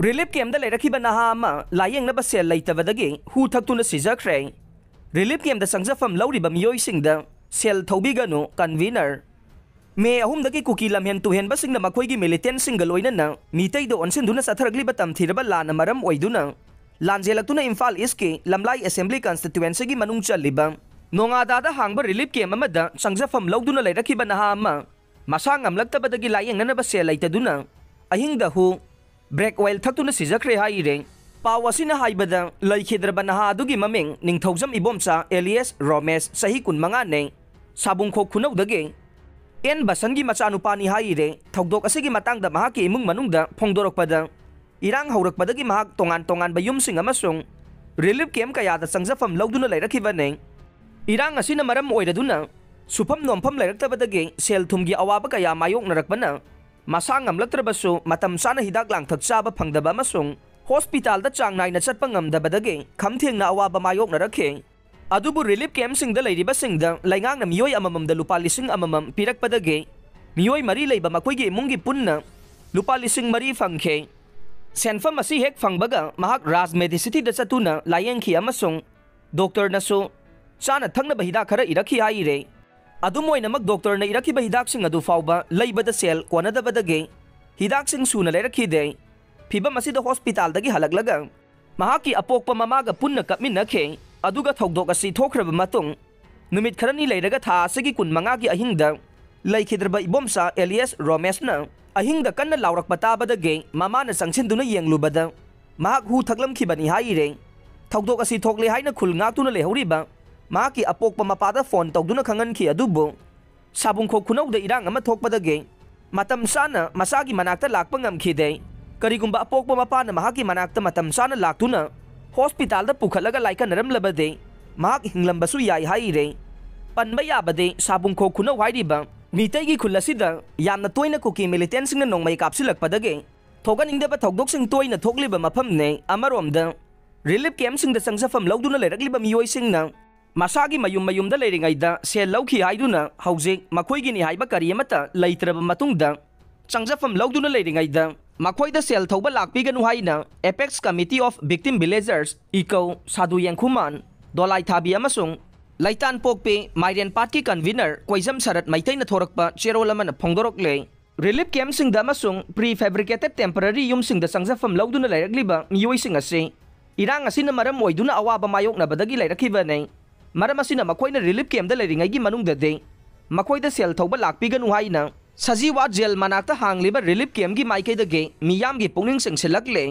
relief camp लेरखिब नहा अमा लायेंगनब सेल लेतबदगी हु थक्तुना सिजख्रे रिलीफ कैम्प संजफम लौरिब मियोइसिंगदा सेल थौबिगनु कन्वीनर मे अहुमदगी कुकी लमहेन तुहेनबसिंगना मखोइगी मिलिटेंटसिंगा लोइनना मीतैदो ओनसिनदुना सथरगलिब तमथिरब लाना मरम ओइदुना लांजेलक्तुना इम्फाल ईस्टकी लमलाई असेंबली कॉन्स्टिट्यूएंसीगी मनुंग चल्लिबा नोंगादादा हांगब रिलीफ कैम्प अमदा संजफम लौदुना लेरखिब नहा अमा मसा ngamlaktabadagi layengnanaba सेल लेतदुना अहिंगदा हु ब्रेक ऑयल थक्तुना सिजख्रे हाइरे पाव असिना हाइबदा लैखिद्रबा नहा अदुगी ममिंग निंगथौजम इबोमचा एलियस रोमेश सही 15 ने साबुंखो खुनौदगे एन बसनगी मचानुपानी हाइरे थौदोक असिगी मतंगदा महाकी इमुंग मनुंगदा फोंदोरकपदा इरांग हौरकपदगी महाक तोंगान तोंगान बयुमसिंग अमसुंग रिलीफ कैम्प कयादा संजफम लौदुना लेरखिबने इरांग असिना मरम ओइरदुना सुफम नोमफम लेरक्तबदगी सेल थुमगी अवाब कया मायोकनरकबना मसा ngamlaktrabasु matam sana hidak langthak chaba phangdaba amasung hospital da chang naina chatpa ngamdabadagi khamthengna awaba mayoknarakhe adubu relief camp sing da leiriba sing da laingang na miyoi amamam da lupa lising amamam pirakpadagi miyoi mari leiba makoigi imungi punna lupa lising mari phangkhe senfam asi hek phangbaga mahak raj medicity da chatuna layengkhi amasung doctor nasu chana thangna bahida khara irakhi haire अदुमोइनमक doctor ने इरखिब हिदाकसिंग अदु फाउबा लैबद cell कोनदबदगे हिदाकसिंग सुना लेरखिदे फिबम असिद hospital दगी हलगलगा महाकी अपोकप ममाग पुन्न कमिनखे अदुगा थौदोक असि थोखरब मतुंग नुमित खरनी लेरगा था असगी 15 की अहिंगदा लैखिद्रब Ibomcha alias रोमेशना अहिंगदा कन्न लाउरक पताबदगे ममाना संगसिनदुना येंगलुबदा महाक हु थगलमखिबनी हाइरे थौदोक असि थोकले हाइना खुलंगातुना लेहौरिबा माकी अपोक मपादा फोन तौदुना खंगनखि अदुबो साबुंखो खुनौदा इरांग अमा थोकपदगे मतम साना मसागी मनाक्ता लाकपा ngamखिदे करिगुंबा अपोक मपाना महाकी मनाक्ता मतम साना लाक्तुना हॉस्पिटल दा पुखलगा लाइकनरमलबदे महाक हिंगलंबसु याय हाइरे पनबा याबदे साबुंखो खुनौ हाइरिबा मीतैगी खुलसिदा यामना तोइना कुकी मिलिटेंटसिंगना नोंमै कापसिलकपदगे थोगनिंगदबा थौदोकसिंग तोइना थोकलिबा मफमने अमरोमदा रिलीफ कैम्पसिंग दा संजफम लौदुना लेरकलिबा मियोइसिंगना मसागी मयुम मयुमदा लेरिंगाइदा सेल लौखि हाइदुना हौजिक मखोइगिनी हाइबा करियमता लैत्रब मतुंगदा संजफम लौदुना लेरिंगाइदा मखोइदा सेल थौबा लाकपिगनु हाइना apex committee of victim villagers इको साधु यंखुमान दोलाई थाबी अमसुंग लैतान पोकपे माइरेन पार्टी कन्वीनर कोइजम सरत मैतैना थोरकपा चेरोलमन फोंदोरकले रिलीफ कैम्पसिंगदा अमसुंग प्री फैब्रिकेटेड टेम्पररी युमसिंगदा संजफम लौदुना लेरकलिबा मियोइसिंग असे इरांग असिना मरम ओइदुना अवाबा मायोकनबदगी लेरखिबने मरम असिना मखोइना रिलीफ कैम्प लेरिंगाइगी मनुंगदे मखोइदा सेल थौबा लाकपिगनु हाइना सजीवा जेल मनाक्ता हांगलिबा रिलीफ कैम्प गी माइकैदगे मियामगी पुनिंग सिंगसिलकले